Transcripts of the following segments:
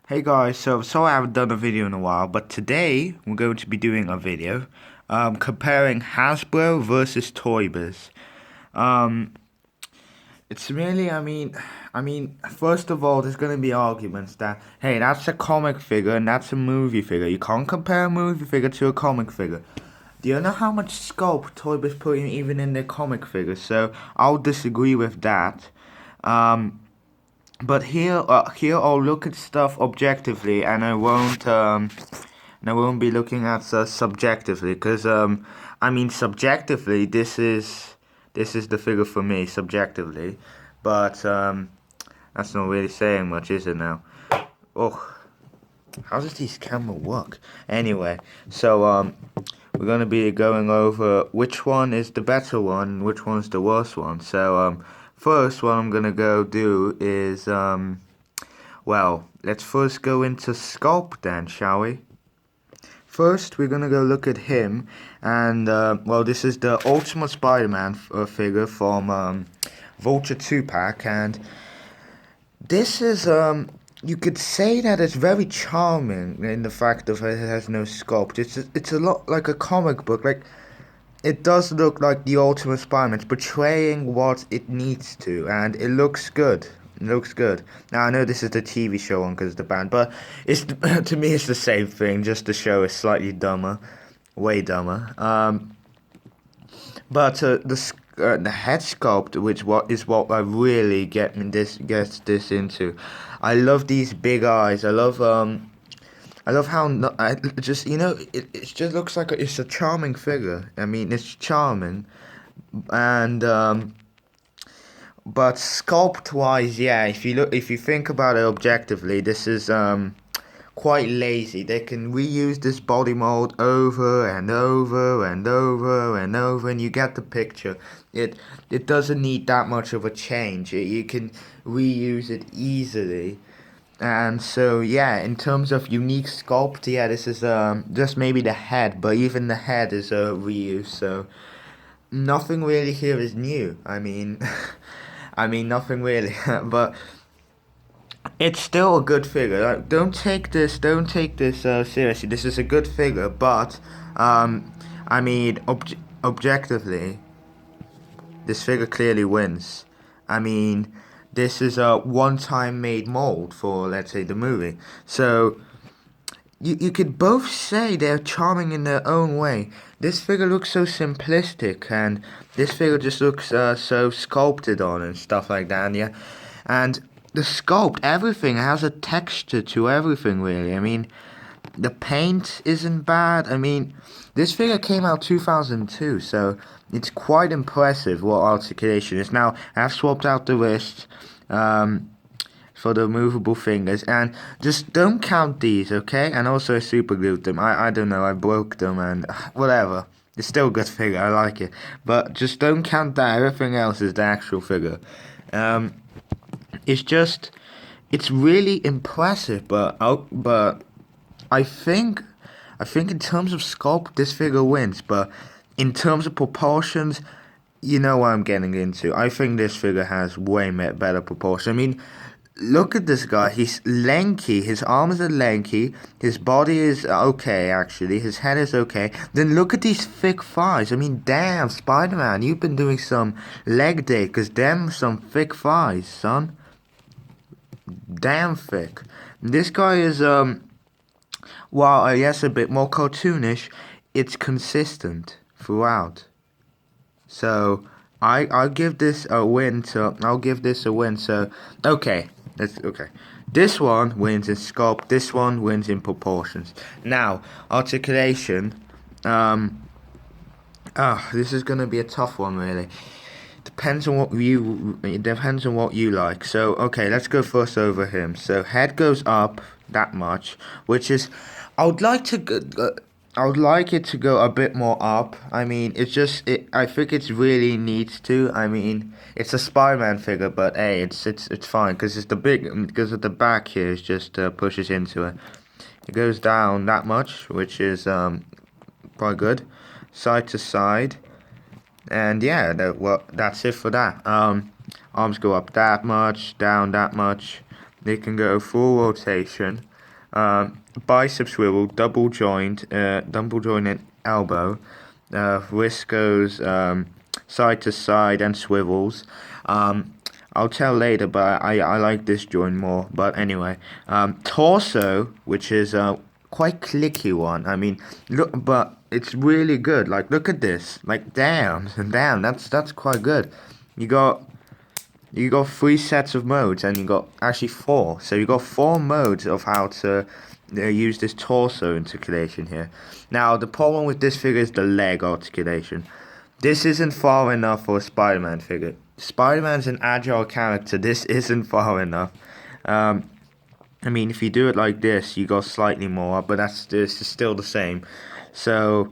Hey guys, so sorry I haven't done a video in a while, but today we're going to be doing a video comparing Hasbro versus Toybiz. Um, it's really, first of all, there's going to be arguments that, hey, that's a comic figure and that's a movie figure. You can't compare a movie figure to a comic figure. Do you know how much sculpt Toybiz put in even in their comic figures? So I'll disagree with that. But here I'll look at stuff objectively, and I won't be looking at subjectively, because subjectively, this is the figure for me subjectively, but that's not really saying much, is it now? Oh, how does this camera work? Anyway, so we're gonna be going over which one is the better one, which one's the worst one. So first, what I'm gonna go do is well, let's first go into sculpt then, shall we? First, we're gonna go look at him, and well, this is the Ultimate Spider-Man figure from Vulture 2-pack, and this is you could say that it's very charming in the fact of it has no sculpt. It's a lot like a comic book. Like, it does look like the Ultimate Spider-Man. It's portraying what it needs to, and it looks good. It looks good. Now I know this is the TV show one because of the band, but it's to me it's the same thing. Just the show is slightly dumber, way dumber. But the head sculpt, what I really gets this into. I love these big eyes. I love how just it just looks like it's a charming figure. I mean, it's charming, and but sculpt wise, yeah. If you think about it objectively, this is quite lazy. They can reuse this body mold over and over and over and over, and you get the picture. It doesn't need that much of a change. You can reuse it easily. And so yeah, in terms of unique sculpt, yeah, this is just maybe the head, but even the head is a reuse. So nothing really here is new. I mean, nothing really, but it's still a good figure. Like, don't take this seriously. This is a good figure, but objectively, this figure clearly wins. I mean, this is a one-time made mold for, let's say, the movie. So you could both say they're charming in their own way. This figure looks so simplistic, and this figure just looks so sculpted on and stuff like that. And yeah, and the sculpt, everything has a texture to everything, really. I mean, the paint isn't bad. I mean, this figure came out 2002, so it's quite impressive what articulation is. Now, I've swapped out the wrist for the movable fingers, and just don't count these, okay? And also I super glued them. I don't know, I broke them, and whatever. It's still a good figure, I like it. But just don't count that, everything else is the actual figure. It's just, it's really impressive, but I think in terms of sculpt, this figure wins. But in terms of proportions, you know what I'm getting into. I think this figure has way better proportions. I mean, look at this guy. He's lanky. His arms are lanky. His body is okay, actually. His head is okay. Then look at these thick thighs. I mean, damn, Spider-Man, you've been doing some leg day, because damn, some thick thighs, son. Damn thick. This guy is, while I guess a bit more cartoonish, it's consistent throughout. So I'll give this a win. So okay, okay. This one wins in sculpt. This one wins in proportions. Now articulation. This is gonna be a tough one, really. It depends on what you like. So okay, let's go first over him. So head goes up that much, which is, I would like to I would like it to go a bit more up. I mean, I think it really needs to. I mean, it's a Spider-Man figure, but hey, it's fine because because of the back here is just pushes into it. It goes down that much, which is quite good, side to side. And yeah, that's it for that. Arms go up that much, down that much. They can go full rotation. bicep swivel, double jointed elbow, wrist goes side to side and swivels. I'll tell later, but I like this joint more. But anyway, torso, which is quite clicky one. I mean, look, but it's really good. Like, look at this. Like, damn, damn, that's quite good. You got 3 sets of modes, and you got actually 4. So you got 4 modes of how to use this torso articulation here. Now the problem with this figure is the leg articulation. This isn't far enough for a Spider-Man figure. Spider-Man's an agile character. This isn't far enough. I mean, if you do it like this, you go slightly more, but this is still the same. So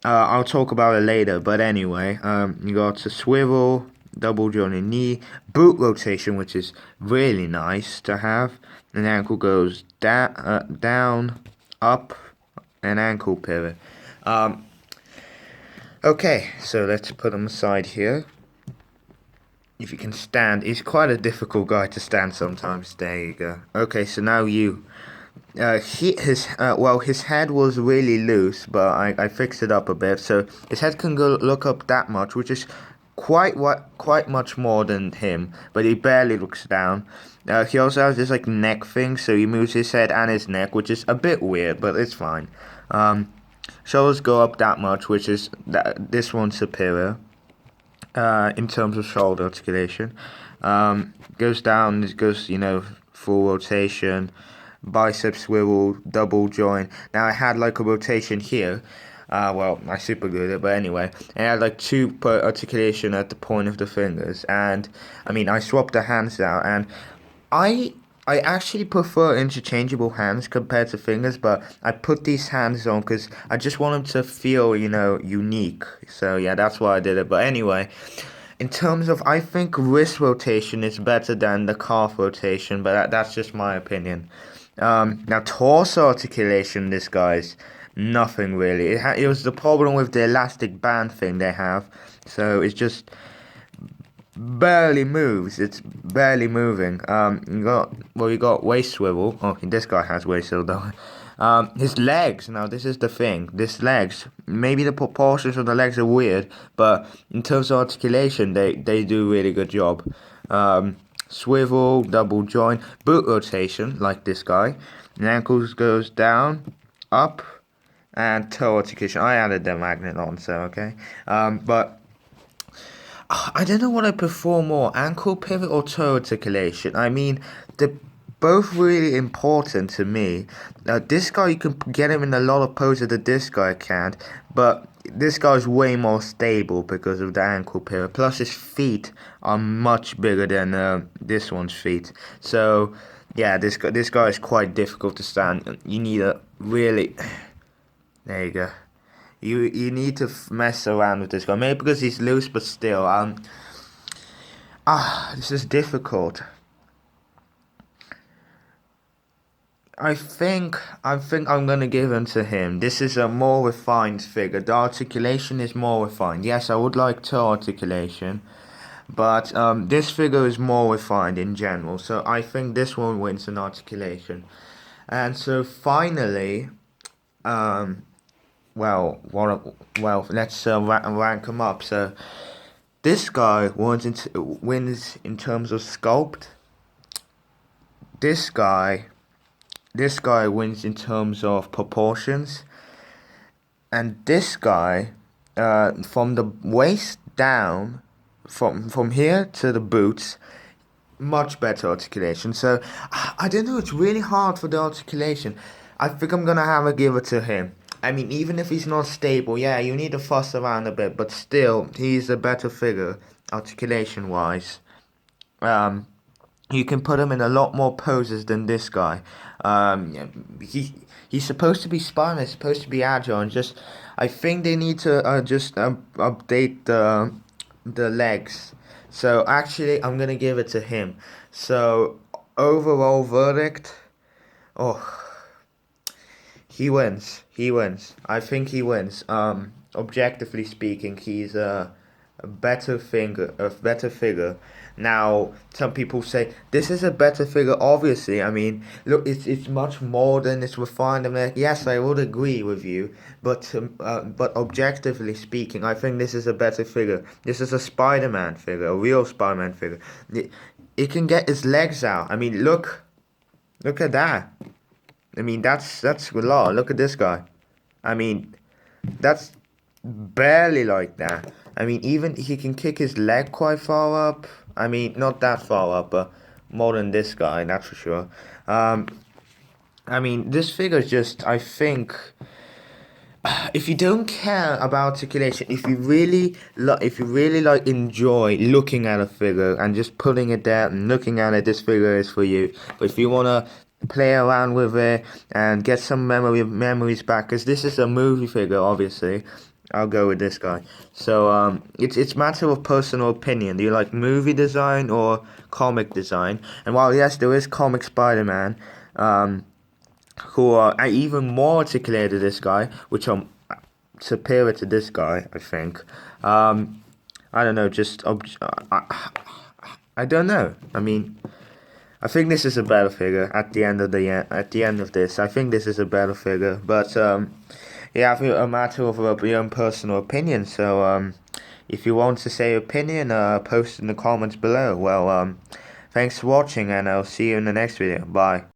I'll talk about it later. But anyway, you got to swivel, double jointed knee, boot rotation, which is really nice to have. An ankle goes down, up, and ankle pivot. Okay, so let's put him aside here. If you can stand, he's quite a difficult guy to stand sometimes. There you go. Okay, so now you. His head was really loose, but I fixed it up a bit, so his head can look up that much, which is quite much more than him, but he barely looks down. He also has this like neck thing, so he moves his head and his neck, which is a bit weird, but it's fine. Shoulders go up that much, which is this one's superior in terms of shoulder articulation. Goes down, it goes, full rotation, bicep swivel, double joint. Now I had like a rotation here. I super good at it, but anyway, I had like 2 per articulation at the point of the fingers, and I mean I swapped the hands out, and I actually prefer interchangeable hands compared to fingers, but I put these hands on because I just want them to feel, unique. So yeah, that's why I did it. But anyway, in terms of, I think wrist rotation is better than the calf rotation, but that's just my opinion. Now torso articulation, this guy's nothing really. It was the problem with the elastic band thing they have, so it's just barely moves. It's barely moving. You got waist swivel. Okay, this guy has waist swivel though. His legs. Now this is the thing. This legs. Maybe the proportions of the legs are weird, but in terms of articulation, they do a really good job. Swivel, double joint, boot rotation, like this guy. The ankles goes down, up, and toe articulation. I added the magnet on, so okay. But I don't know what I prefer more, ankle pivot or toe articulation. I mean, they're both really important to me. This guy, you can get him in a lot of poses that this guy can't, but this guy's way more stable because of the ankle pivot. Plus, his feet are much bigger than this one's feet. So, yeah, this guy is quite difficult to stand. You need a really... There you go. You need to mess around with this guy. Maybe because he's loose, but still. This is difficult. I think I'm gonna give him to him. This is a more refined figure. The articulation is more refined. Yes, I would like toe articulation, but this figure is more refined in general. So I think this one wins in articulation. And so finally, let's rank them up. So this guy wins in terms of sculpt. This guy wins in terms of proportions, and this guy, from the waist down, from here to the boots, much better articulation. So I don't know. It's really hard for the articulation. I think I'm gonna have to give it to him. I mean, even if he's not stable, yeah, you need to fuss around a bit, but still, he's a better figure, articulation-wise. You can put him in a lot more poses than this guy. He's supposed to be Spider-Man, supposed to be agile, and just, I think they need to update the legs. So, actually, I'm gonna give it to him. So, overall verdict, he wins. I think he wins. Objectively speaking, he's a better figure. Now, some people say this is a better figure. Obviously, I mean, look, it's much more than it's refined. I mean, yes, I would agree with you, but objectively speaking, I think this is a better figure. This is a Spider-Man figure, a real Spider-Man figure. It can get his legs out. I mean, look at that. I mean, that's a lot. Look at this guy. I mean, that's barely like that. I mean, even he can kick his leg quite far up. I mean, not that far up, but more than this guy, that's for sure. Um, I mean, this figure is just, I think, if you don't care about articulation, if you really like enjoy looking at a figure and just putting it there and looking at it, this figure is for you. But if you wanna play around with it and get some memories back, because this is a movie figure, obviously, I'll go with this guy. So it's matter of personal opinion. Do you like movie design or comic design? And while yes, there is comic Spider-Man, who are even more articulated than this guy, which are superior to this guy, I think. I don't know, I don't know. I mean, I think this is a better figure at the end of this. I think this is a better figure, but yeah, I think a matter of your own personal opinion. So if you want to say your opinion, post in the comments below. Well, thanks for watching, and I'll see you in the next video. Bye.